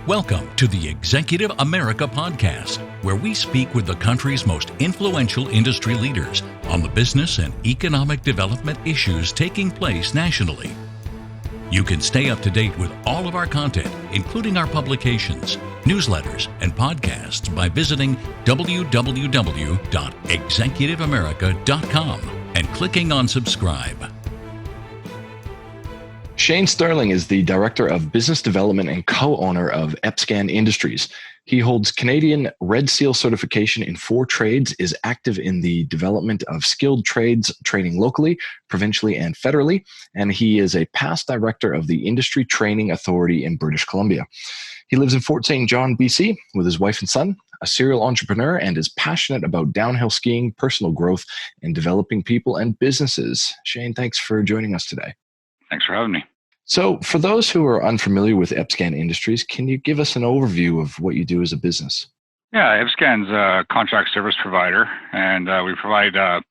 Welcome to the Executive America podcast, where we speak with the country's most influential industry leaders on the business and economic development issues taking place nationally. You can stay up to date with all of our content, including our publications, newsletters, and podcasts by visiting www.executiveamerica.com and clicking on subscribe. Shane Stirling is the Director of Business Development and co-owner of Epscan Industries. He holds Canadian Red Seal certification in 4 trades, is active in the development of skilled trades training locally, provincially, and federally, and he is a past director of the Industry Training Authority in British Columbia. He lives in Fort St. John, BC, with his wife and son, a serial entrepreneur, and is passionate about downhill skiing, personal growth, and developing people and businesses. Shane, thanks for joining us today. Thanks for having me. So for those who are unfamiliar with Epscan Industries, can you give us an overview of what you do as a business? Yeah, Epscan's a contract service provider, and we provide a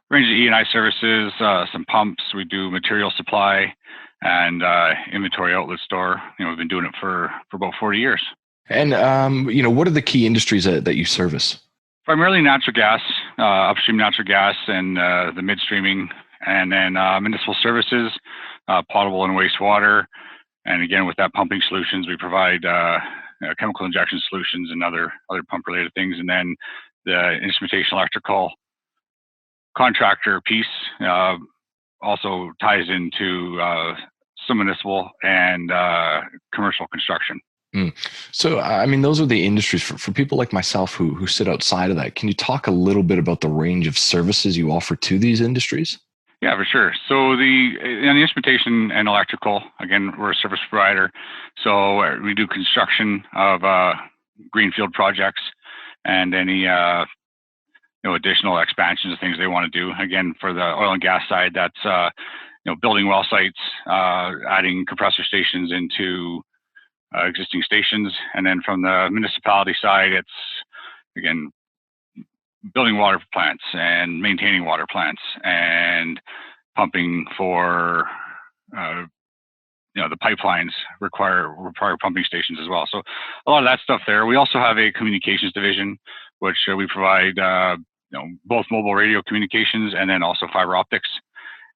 range of E&I services, some pumps. We do material supply and inventory outlet store. We've been doing it for about 40 years. And, what are the key industries that you service? Primarily natural gas, upstream natural gas, and the midstreaming, and then municipal services, potable and wastewater. And again, with that, pumping solutions, we provide chemical injection solutions and other pump-related things. And then the instrumentation electrical contractor piece also ties into some municipal and commercial construction. So, those are the industries for people like myself who sit outside of that. Can you talk a little bit about the range of services you offer to these industries? Yeah, for sure. So the instrumentation and electrical, again, we're a service provider. So we do construction of greenfield projects and any additional expansions of things they want to do. Again, for the oil and gas side, that's building well sites, adding compressor stations into existing stations, and then from the municipality side, it's again building water plants and maintaining water plants and pumping for the pipelines require pumping stations as well. So a lot of that stuff there. We also have a communications division, which we provide both mobile radio communications and then also fiber optics,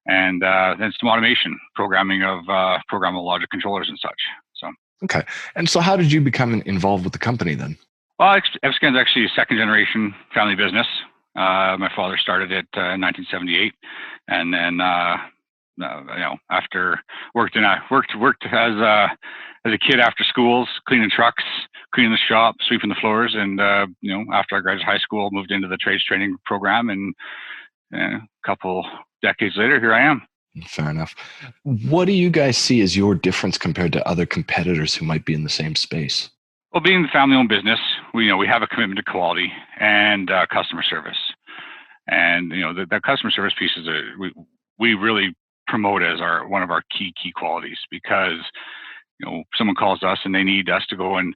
and then some automation, programming of programmable logic controllers and such. So okay. And so how did you become involved with the company then? Well, Epscan's actually a second-generation family business. My father started it in 1978, and then after worked as a kid after schools, cleaning trucks, cleaning the shop, sweeping the floors, and after I graduated high school, moved into the trades training program, and a couple decades later, here I am. Fair enough. What do you guys see as your difference compared to other competitors who might be in the same space? Well, being the family-owned business, we have a commitment to quality and customer service, and the customer service piece is we really promote as one of our key qualities, because someone calls us and they need us to go and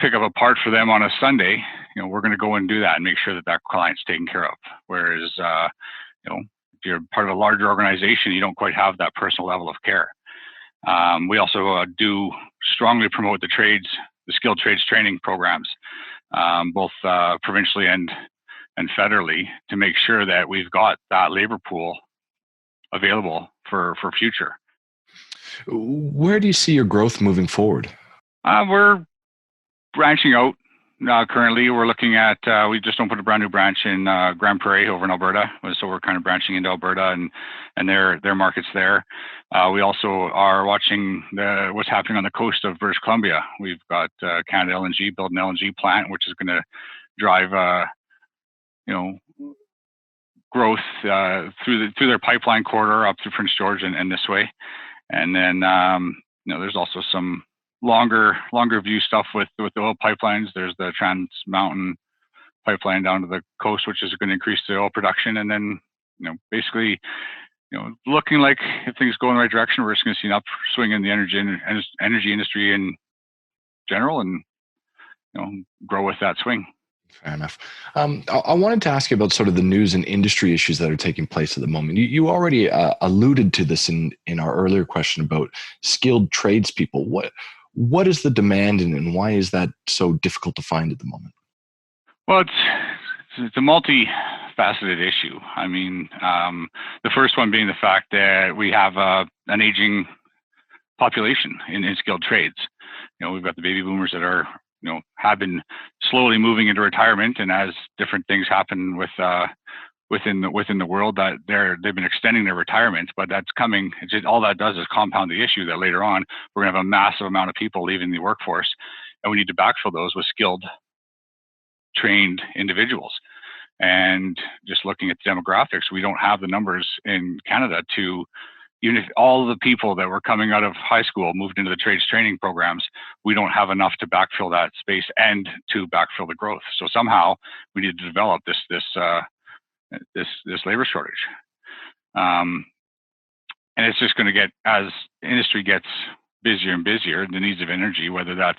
pick up a part for them on a Sunday. We're going to go and do that and make sure that client's taken care of. Whereas if you're part of a larger organization, you don't quite have that personal level of care. We also do strongly promote the skilled trades training programs, both provincially and federally, to make sure that we've got that labor pool available for future. Where do you see your growth moving forward? We're branching out. Currently, we're looking at, we just opened a brand new branch in Grand Prairie over in Alberta. So we're kind of branching into Alberta and their markets there. We also are watching what's happening on the coast of British Columbia. We've got Canada LNG building an LNG plant, which is going to drive, growth through their pipeline corridor up through Prince George and this way. And then, there's also some longer view stuff with the oil pipelines. There's the Trans Mountain pipeline down to the coast, which is going to increase the oil production. And then, basically, looking like if things go in the right direction, we're just going to see an upswing in the energy industry in general, and grow with that swing. Fair enough. I wanted to ask you about sort of the news and industry issues that are taking place at the moment. You already alluded to this in our earlier question about skilled tradespeople. What is the demand, and why is that so difficult to find at the moment? Well, it's a multifaceted issue. I mean, the first one being the fact that we have an aging population in skilled trades. We've got the baby boomers that are, have been slowly moving into retirement, and as different things happen within the world, that they've been extending their retirement, but that's coming. All that does is compound the issue that later on we're going to have a massive amount of people leaving the workforce, and we need to backfill those with skilled, trained individuals. And just looking at the demographics, we don't have the numbers in Canada to, even if all the people that were coming out of high school moved into the trades training programs, we don't have enough to backfill that space and to backfill the growth. So somehow we need to develop this labor shortage. And it's just going to get, as industry gets busier and busier, the needs of energy, whether that's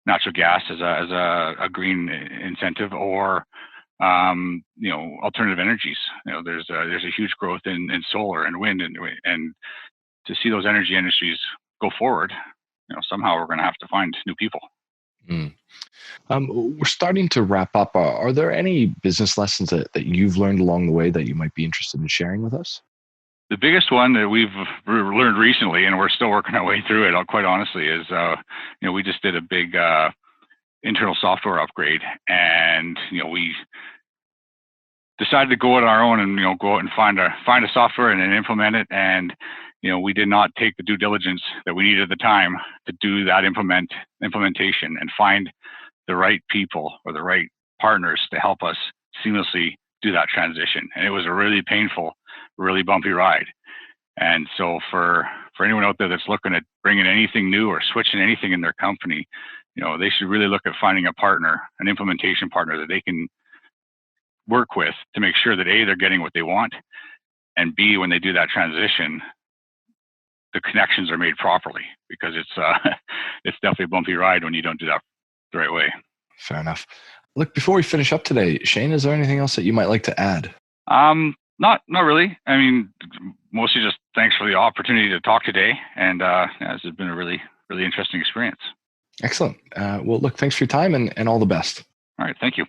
natural gas as a green incentive, or alternative energies. There's a huge growth in solar and wind, and to see those energy industries go forward, somehow we're going to have to find new people. We're starting to wrap up. Are there any business lessons that you've learned along the way that you might be interested in sharing with us? The biggest one that we've learned recently, and we're still working our way through it, quite honestly, is we just did a big internal software upgrade, and we decided to go on our own and go out and find a software and then implement it. And we did not take the due diligence that we needed at the time to do that implementation and find the right people or the right partners to help us seamlessly do that transition. And it was a really painful, really bumpy ride. And so for anyone out there that's looking at bringing anything new or switching anything in their company, they should really look at finding a partner, an implementation partner that they can work with to make sure that A, they're getting what they want, and B, when they do that transition, the connections are made properly, because it's definitely a bumpy ride when you don't do that the right way. Fair enough. Look, before we finish up today, Shane, is there anything else that you might like to add? Not really. I mean, mostly just thanks for the opportunity to talk today, and this has been a really, really interesting experience. Excellent. Well, look, thanks for your time, and all the best. All right, thank you.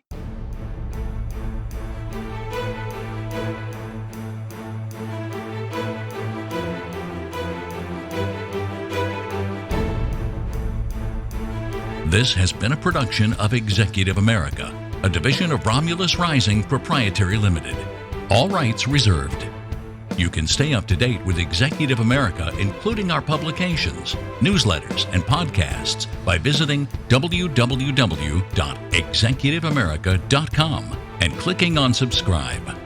This has been a production of Executive America, a division of Romulus Rising Proprietary Limited. All rights reserved. You can stay up to date with Executive America, including our publications, newsletters, and podcasts by visiting www.executiveamerica.com and clicking on subscribe.